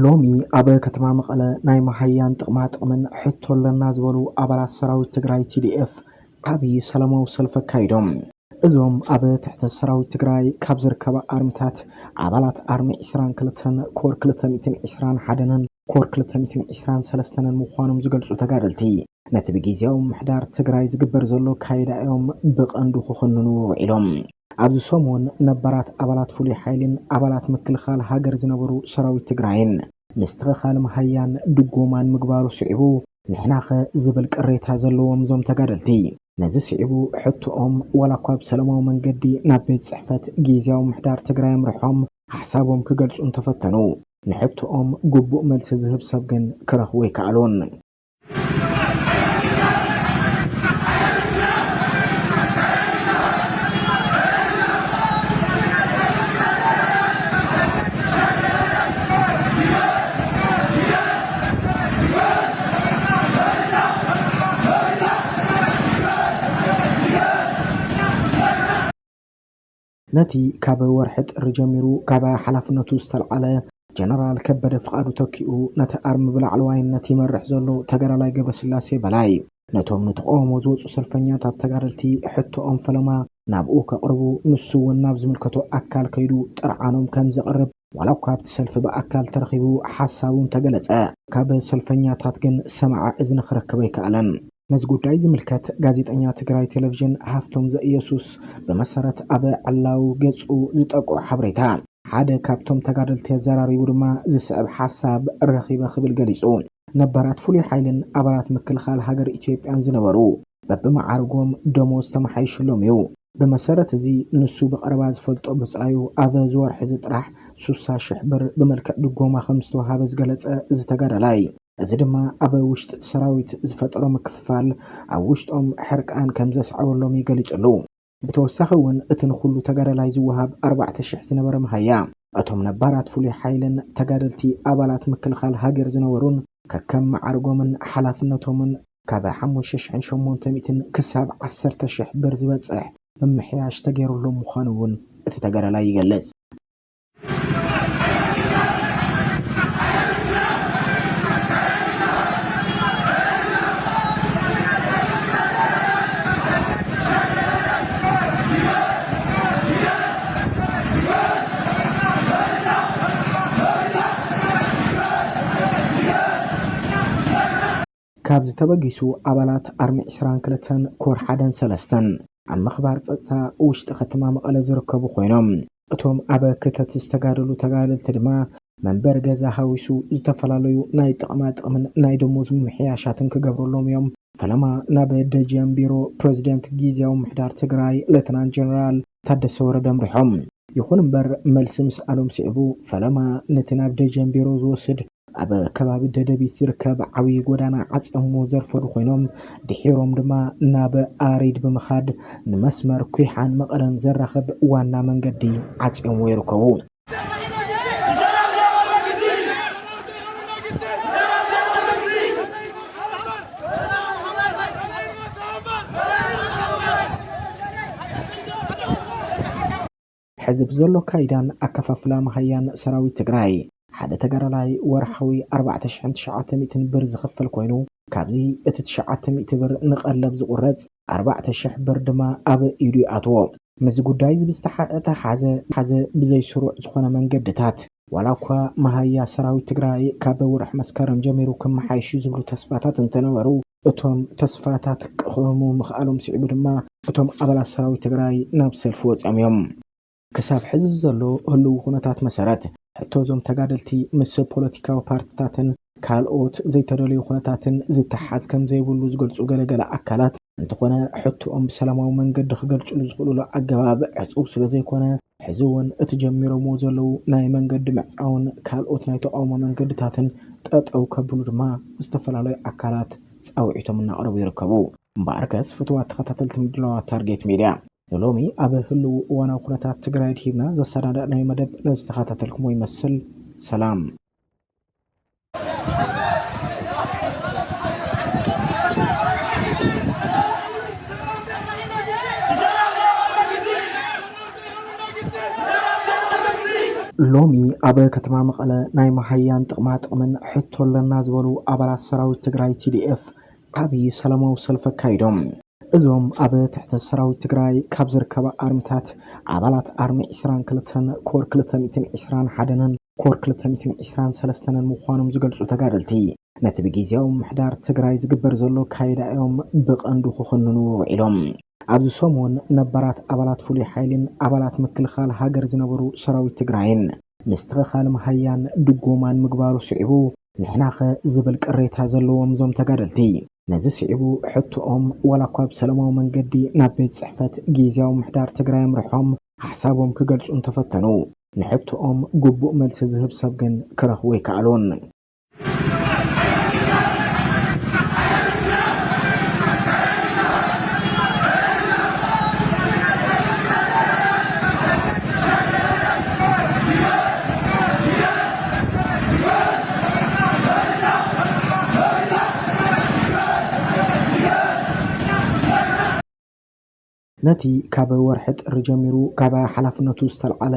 ሎሚ አበ ከተማ መቀለ ናይ መሃያን ጥቅማጥቅምን ሕቶ ለና ዝበሉ አባላት ሰራዊት ትግራይ TDF ዓብይ ሰላማዊ ሰልፊ አካይዶም እዞም አበ ትሕተ ሰራዊት ትግራይ ካብ ዝርከባ አርሚታት አባላት አርሚ 22 ኮር 221 ኮር 223 ምዃኖም ዝገልጹ ተጋደልቲ ነቲ ብግዚያዊ ምሕዳር ትግራይ ዝግበር ዘሎ ካይዳኦም ብቐንዱ ክኽንኑ ውዒሎም ኣብዚ ሰሞን ነባራት አባላት ፍሉይ ሓይልን አባላት ምክልኻል ሃገር ዝነበሩ ሰራዊት ትግራይን ምስትኽኻል መሃያን ድጎማን ምግባሩ ስዒቡ ንሕናኸ ዝብል ቅሬታ ዘለዎም ዞም ተጋደልቲ ነዚ ስዒቡ ሕቶኦም ወላ እኳ ብሰላማዊ መንገዲ ናብ ቤት ጽሕፈት ግዚያዊ ምሕዳር ትግራይ ምርሖም ሓሳቦም ክገልጹ እንተፈተኑ ንሕቶኦም ግቡእ መልሲ ዝህብ ሰብ ግን ክረኽቡ ይከኣሉን ነቲ ካብ ወርሒ ጥሪ ጀሚሩ ካብ ሓላፍነቱ ዝተልዓለ ጀነራል ከበደ ፍቃዱ ተኪኡ ነቲ ኣርሚ ብላዕለዋይነት ይመርሕ ዘሎ ተጋዳላይ ገብረስላሴ በላይ ነቶም ንተቃውሞ ዝወፁ ሰልፈኛታት ተጋደልቲ ሕቶኦም ፈለማ ናብኡ ከቅርቡ ንሱ እውን ናብ ዝምልከቶ ኣካል ከይዱ ጥርዓኖም ከም ዘቅርብ ዋላ እኳ ኣብቲ ሰልፊ ብኣካል ተረኺቡ ሓሳቡን ተገለጸ ካብ ሰልፈኛታት ግን ሰማዓ እዝኒ ክረክብ ኣይከኣለን ነዚ ጉዳይ ዝምልከት ጋዜጠኛ ትግራይ ቴሌቪዥን ሃፍቶም ዘኢየሱስ በመሰረት አበ ዓላው ገጹ ዝጠቁዕ ሓበሬታ ሓደ ካብቶም ተጋደልቲ ዘራሪቡ ድማ ዝስዕብ ሓሳብ ረኺበ ክብል ገሊጹ ነባራት ፍሉይ ሓይልን አባላት ምክልኻል ሃገር ኢትዮጵያን ዝነበሩ በብመዓርጎም ደሞዝ ተመሓይሽሎም እዩ በመሰረት እዚ ንሱ ብቀረባ ዝፈልጦ ብጻዩ አበ ዝወርሒ ዝጥራሕ 60,000 ብር ብመልክዕ ድጎማ ከም ዝተወሃበ ዝገለጸ ዝተጋዳላይ እዚ ድማ አበ ውሽጢ ሰራዊት ዝፈጠሮ ምክፍፋል ኣብ ውሽጦም ሕርቃን ከም ዘስዓበሎም ይገልጽሉ ብተወሳኺ እውን እቲ ንኹሉ ተጋዳላይ ዝወሃብ 4,000 ዝነበረ መሃያ እቶም ነባራት ፍሉይ ሓይልን ተጋደልቲ አባላት ምክልኻል ሃገር ዝነበሩን ከከም መዓርጎምን ሓላፍነቶምን ካብ 5,800 ክሳብ 10,000 ብር ዝበጽሕ ብምሕያሽ ተገይሩሎም ምዃኑ እውን እቲ ተጋዳላይ ይገልጽ ካብ ዝተበጊሱ አባላት አርሚ 22 ኮር 13 ኣብ ምኽባር ጸጥታ ውሽጢ ከተማ መቐለ ዝርከቡ ኮይኖም እቶም አበ ክተት ዝተጋደሉ ተጋደልቲ ድማ መንበር ገዛ ሃዊሱ ዝተፈላለዩ ናይ ጥቕማጥቕምን ናይ ደሞዝ ምሕያሻትን ክገብረሎም እዮም ፈለማ ናብ ደጀን ቢሮ ፕሬዝደንት ግዚያዊ ምሕዳር ትግራይ ሌተናንት ጀነራል ታደሰ ወረደ ምሪሖም ይኹን እምበር መልሲ ምስኣሎም ስዒቡ ፈለማ ነቲ ናብ ደጀን ቢሮ ዝወስድ አበ ከባቢ ደደቢት ዝርከብ ዓብይ ጎዳና ዓጽሞ ዘርፈዱ ኮይኖም ድሒሮም ድማ ናብ ኣሪድ ብምኻድ ንመስመር ኩሓን መቐለን ዘራኽብ ዋና መንገዲ ዓጽሞ ይርከቡ ሕዝብ ዘሎ ካይዳን ኣከፋፍላ መሃያን ሰራዊት ትግራይ ሓደ ተጋዳላይ ወርሓዊ 4,900 ብር ዝኽፈል ኮይኑ ካብዚ እቲ 900 ብር ንቐለብ ዝቁረጽ 4,000 ብር ድማ ኣብ ኢዱ ኣትዎ ምስ ጉዳይ ሓዘ ብዘይ ስሩዕ ዝኾነ መንገድታት ዋላ እኳ መሃያ ሰራዊት ትግራይ ካብ ወርሕ መስከረም ጀሚሩ ክመሓይሽ ዝብሉ ተስፋታት እንተነበሩ እቶም ተስፋታት ክኸሙ ምኽኣሎም ስዒቡ ድማ እቶም አባላት ሰራዊት ትግራይ ናብ ሰልፊ ወጽኦም እዮም ክሳብ ሕዝብ ዘሎ ህልው ኩነታት መሰረት ሕቶዞም ተጋደልቲ ምስ ፖለቲካዊ ፓርቲታትን ካልኦት ዘይተደለዩ ኩነታትን ዝተሓዝ ከም ዘይብሉ ዝገልጹ ገለገለ ኣካላት እንተኾነ ሕቶኦም ብሰላማዊ መንገዲ ክገልጹሉ ዝኽእሉሉ ኣገባብ ዕጹብ ስለ ዘይኮነ ሕዚ እውን እቲ ጀሚሮምዎ ዘለው ናይ መንገዲ ምዕጻውን ካልኦት ናይ ተቃውሞ መንገድታትን ጠጠው ከብሉ ድማ ዝተፈላለዩ ኣካላት ጻውዒቶም እናቕረቡ ይርከቡ እምበኣርከስ ፍትዋት ተኸታተልቲ ምድላዋት ታርጌት ሚድያ ሎሚ አበ ህልው እዋናዊ ኩነታት ትግራይ ሂብና ዘሰናዳእናዮ መደብ ንዝተኸታተልኩሞ ይመስል ሰላም ሎሚ ኣብ ከተማ መቐለ ናይ መሃያን ጥቕማጥቕምን ሕቶ ኣለና ዝበሉ ኣባላት ሰራዊት ትግራይ TDF ዓብዪ ሰላማዊ ሰልፊ ኣካይዶም። እዞም ኣብ ትሕቲ ሰራዊት ትግራይ ካብ ዝርከባ ኣርምታት ኣባላት ኣርሚ 22ን ኮር 221ን ኮር 223ን ምዃኖም ዝገልጹ ተጋደልቲ ነቲ ብጊዜያዊ ምሕዳር ትግራይ ዝግበር ዘሎ ካይዳኦም ብቐንዱ ክኽንኑ ውዒሎም። ኣብዚ ሰሞን ነባራት ኣባላት ፍሉይ ሓይልን ኣባላት ምክልኻል ሃገር ዝነበሩ ሰራዊት ትግራይን ምስትኽኻል መሃያን ድጎማን ምግባሩ ስዒቡ ንሕናኸ ዝብል ቅሬታ ዘለዎም እዞም ተጋደልቲ ነዚ ስዒቡ ሕቶኦም ዋላ እኳ ብሰላማዊ መንገዲ ናብ ቤት ጽሕፈት ጊዜያዊ ምሕዳር ትግራይ ኣምርሖም ሓሳቦም ክገልጹ እንተፈተኑ ንሕቶኦም ግቡእ መልሲ ዝህብ ሰብ ግን ክረኽቡ ይከኣሉን። ነቲ ካብ ወርሒ ጥሪ ጀሚሩ ካብ ሓላፍነቱ ዝተልዓለ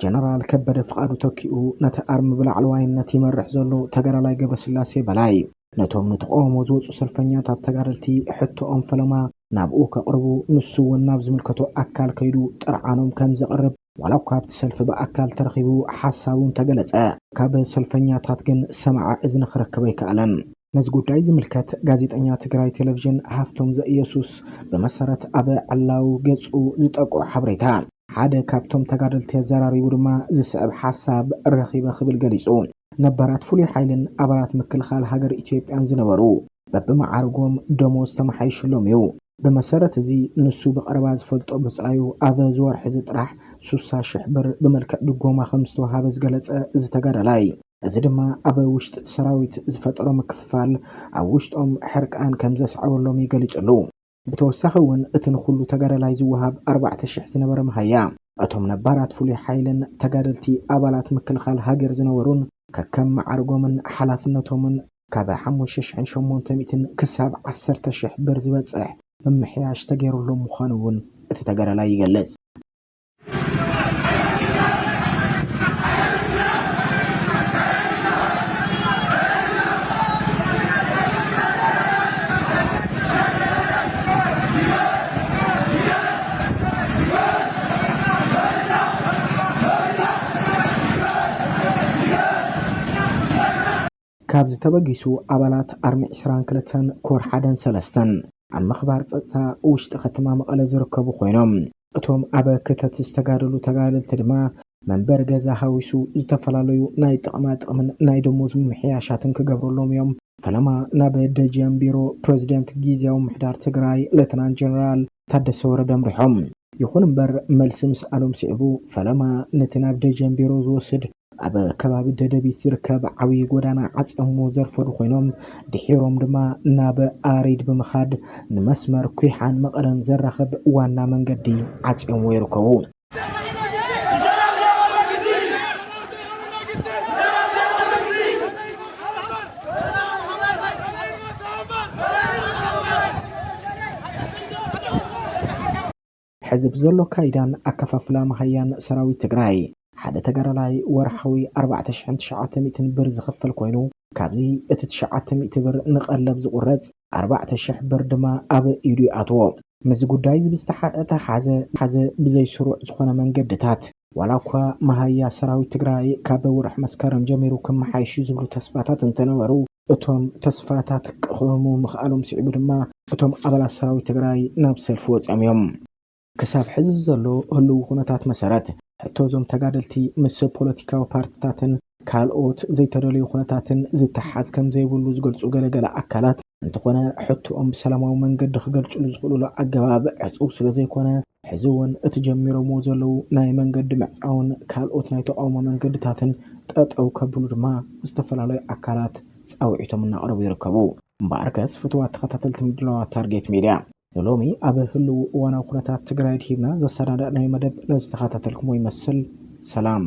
ጀነራል ከበደ ፍቃዱ ተኪኡ ነቲ ኣርሚ ብላዕለዋይነት ይመርሕ ዘሎ ተጋዳላይ ገብረስላሴ በላይ ነቶም ንተቃውሞ ዝወፁ ሰልፈኛታት ተጋደልቲ ሕቶኦም ፈለማ ናብኡ ከቕርቡ ንሱ እውን ናብ ዝምልከቶ ኣካል ከይዱ ጥርዓኖም ከም ዘቕርብ ዋላ እኳ ኣብቲ ሰልፊ ብኣካል ተረኺቡ ሓሳቡን ተገለጸ ካብ ሰልፈኛታት ግን ሰምዓ እዝኒ ክረክብ ኣይከኣለን። ነዚ ጉዳይ ዝምልከት ጋዜጠኛ ትግራይ ቴሌቪዥን ሃፍቶም ዘኢየሱስ ብመሰረት ኣብ ዕላው ገጹ ዝጠቅዑ ሓበሬታ ሓደ ካብቶም ተጋደልቲ ዘራሪቡ ድማ ዝስዕብ ሓሳብ ረኺበ ክብል ገሊጹ ነባራት ፍሉይ ሓይልን ኣባላት ምክልኻል ሃገር ኢትዮጵያን ዝነበሩ በብመዓርጎም ደሞዝ ተመሓይሽሎም እዩ። ብመሰረት እዚ ንሱ ብቐረባ ዝፈልጦ ብጻዩ ኣብ ዝወርሒ ጥራሕ 60,000 ብር ብመልክዕ ድጎማ ከም ዝተዋሃበ ዝገለጸ እዚ ተጋዳላይ እዚ ድማ ኣብ ውሽጢ ሰራዊት ዝፈጠሮ ምክፍፋል ኣብ ውሽጦም ሕርቃን ከም ዘስዓበሎም ይገልጽሉ። ብተወሳኺ እውን እቲ ንኹሉ ተጋዳላይ ዝወሃብ 4,000 ዝነበረ መሃያ እቶም ነባራት ፍሉይ ሓይልን ተጋደልቲ ኣባላት ምክልኻል ሃገር ዝነበሩን ከከም መዓርጎምን ሓላፍነቶምን ካብ 5,800 ክሳብ 10,000 ብር ዝበጽሕ ምምሕያሽ ተገይሩሎም ምዃኑ እውን እቲ ተጋዳላይ ይገልጽ። ካብ ዝተበጊሱ ኣባላት ኣርሚ 22 ኮር 1-3 ኣብ ምኽባር ጸጥታ ውሽጢ ከተማ መቐለ ዝርከቡ ኮይኖም እቶም ኣብ ክተት ዝተጋደሉ ተጋደልቲ ድማ መንበር ገዛ ሃዊሱ ዝተፈላለዩ ናይ ጥቕማጥቕምን ናይ ደሞዝ ምምሕያሻትን ክገብረሎም እዮም ፈለማ ናብ ደጀን ቢሮ ፕሬዚደንት ጊዜያዊ ምሕዳር ትግራይ ሌተናንት ጀነራል ታደሰ ወረደ ኣምሪሖም። ይኹን እምበር መልሲ ምስኣሎም ስዒቡ ፈለማ ነቲ ናብ ደጀን ቢሮ ዝወስድ ኣብ ከባቢ ደደቢት ዝርከብ ዓብዪ ጎዳና ዓጽሞ ዘርፈዱ ኮይኖም ድሒሮም ድማ ናብ ኣሪድ ብምኻድ ንመስመር ኩሓን መቐለን ዘራኽብ ዋና መንገዲ ዓጽሞ ይርከቡ። ሕዝብ ዘሎ ካይዳን ኣከፋፍላ መሃያን ሰራዊት ትግራይ ሓደ ተጋዳላይ ወርሓዊ 4,900 ብር ዝኽፈል ኮይኑ ካብዚ እቲ 900 ብር ንቐለብ ዝቑረጽ 4,000 ብር ድማ ኣብ ኢዱ ኣትዎ። ምስ ጉዳይ ዝተሓሓዘ ብዘይስሩዕ ዝኾነ መንገድታት ዋላ እኳ መሃያ ሰራዊት ትግራይ ካብ ወርሒ መስከረም ጀሚሩ ክመሓይሽ ዝብሉ ተስፋታት እንተነበሩ እቶም ተስፋታት ክኸሙ ምኽኣሎም ስዒቡ ድማ እቶም ኣባላት ሰራዊት ትግራይ ናብ ሰልፊ ወፂኦም እዮም። ክሳብ ሕዚ ዘሎ ህልው ኩነታት መሰረት ሕቶዞም ተጋደልቲ ምስ ፖለቲካዊ ፓርቲታትን ካልኦት ዘይተደለዩ ኩነታትን ዝተሓዝ ከም ዘይብሉ ዝገልጹ ገለገለ ኣካላት እንተኾነ ሕቶኦም ብሰላማዊ መንገዲ ክገልጹሉ ዝኽእሉሉ ኣገባብ ዕጹብ ስለ ዘይኮነ ሕዚ እውን እቲ ጀሚሮምዎ ዘለዉ ናይ መንገዲ ምዕፃውን ካልኦት ናይ ተቃውሞ መንገድታትን ጠጠው ከብሉ ድማ ዝተፈላለዩ ኣካላት ጻውዒቶም እናቕረቡ ይርከቡ። እምበኣርከስ ፍትዋት ተኸታተልቲ ምድላዋት ታርጌት ሚድያ ሎሚ ኣብ ህልው እዋናዊ ኩነታት ትግራይ ድሂብና ዘሰናዳእናዮ መደብ ንዝተኸታተልኩሞ ይመስል። ሰላም።